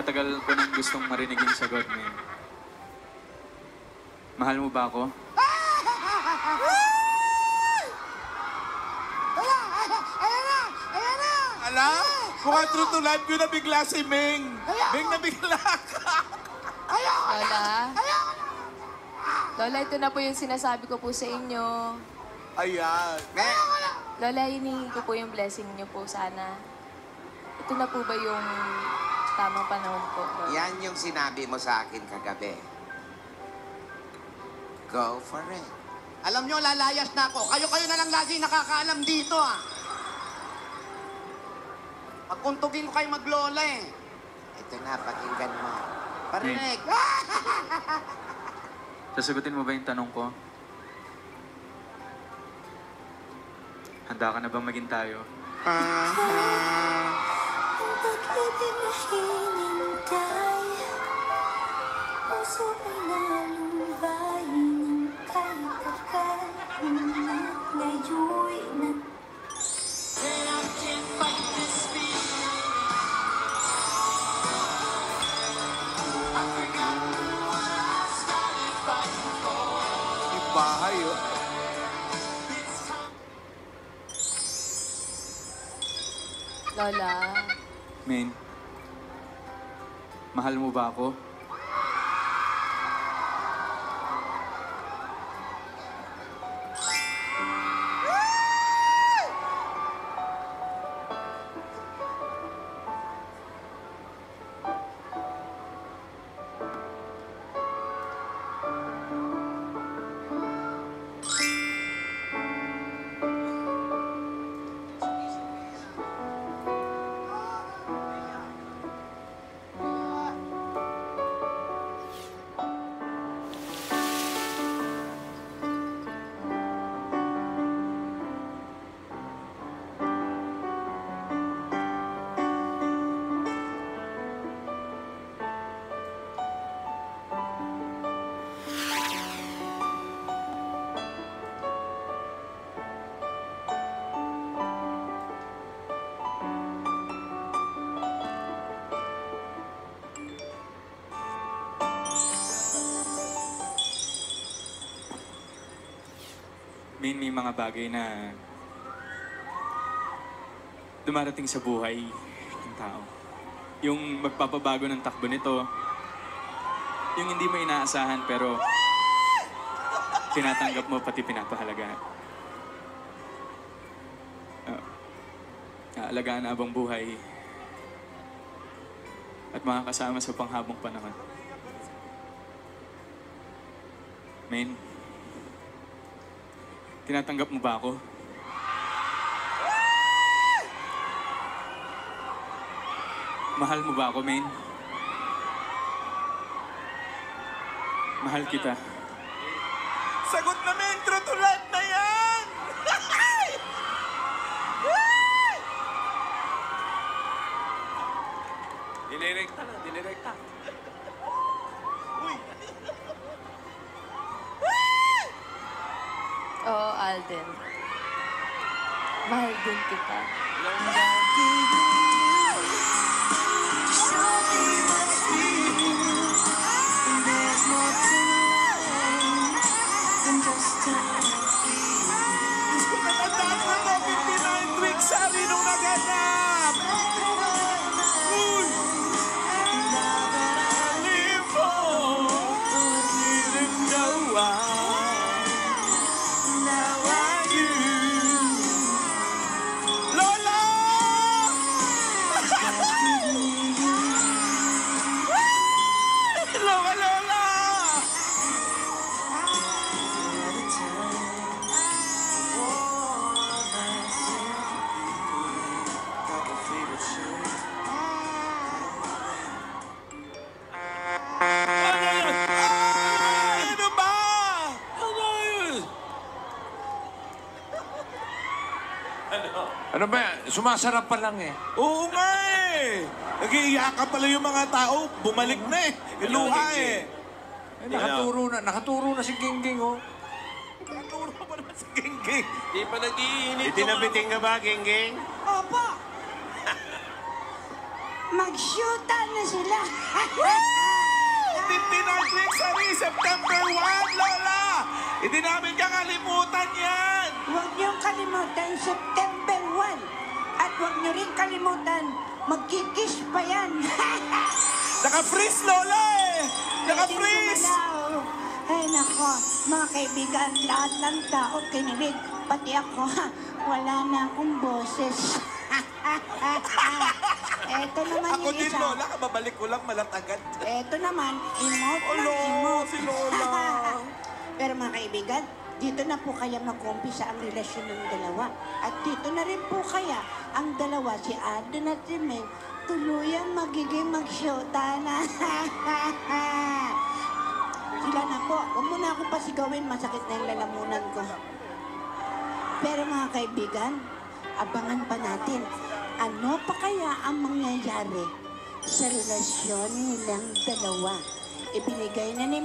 matagal ko nang gustong marinig yung sagot, men. Mahal mo ba ako? Ala? Mukhang true to life yun na bigla si Ming. Ming na bigla ka. Lola? Lola, ito na po yung sinasabi ko po sa inyo. Ayan. Lola, hinihingi ko po yung blessing niyo po sana. Ito na po ba yung tamang panahon po, Lola? Yan yung sinabi mo sa akin kagabi. Go for it. Alam nyo, lalayas na ako. Kayo-kayo na lang lagi nakakaalam dito, ah. Pagkuntugin ko kayo maglola, eh. Ito na, pakinggan mo. Parinig. Sasagutin mo ba yung tanong ko? Handa ka na bang maging tayo? Bahay, oh. Lola, Men, mahal mo ba ako? May mga bagay na dumarating sa buhay ng tao. Yung magpapabago ng takbo nito, yung hindi mo inaasahan pero tinatanggap mo pati pinapahalagaan. Aalagaan na habang buhay at makakasama sa panghabang panahon. Men, tinatanggap mo ba ako? Mahal mo ba ako, men? Mahal kita. Sagot na, men. True to life na yan. Dinirekta na, dinirekta. Uy. oo, Alden. Mahal din kita. Natandaan ko na 59 weeks sabi nung naganap. Uy! Live for, didn't know why. Now I you. Lola! Lola, Lola! Ano ba? Ano ba yan? Sumasarap pa lang eh. Oo nga eh. Nag-iiyakan pala yung mga tao. Bumalik na eh. Yung luha eh. Nakaturo na si Gingging, oh. Naturo pa naman si Gingging. Di pa nag-iinit. Itinabiting ka ba, Gingging? Apa! Mag-shoota na sila. 59 weeks, Ari, September 1, Lola! Hindi namin kakalimutan yan! Huwag niyong kalimutan, September 1. At huwag niyo rin kalimutan, magkikis pa yan. Naka-freeze, Lola eh! Naka-freeze! Ay nako, mga kaibigan, lahat ng tao kinilig. Pati ako, wala na akong boses. Eto naman Ako yung din, isa. Lola, kababalik ko lang malatagan. Eto naman, emote ng Olo, emote. si Lola. Pero mga kaibigan, dito na po kaya mag-umpisa ang relasyon ng dalawa. At dito na rin po kaya ang dalawa, si Alden at si Mel, tuluyang magiging mag-shota na. Sila na po. Huwag mo na akong pasigawin, masakit na yung lalamunan ko. Pero mga kaibigan, abangan pa natin. Ano pa kaya ang mangyayari sa relasyon nilang dalawa? Ibinigay na ni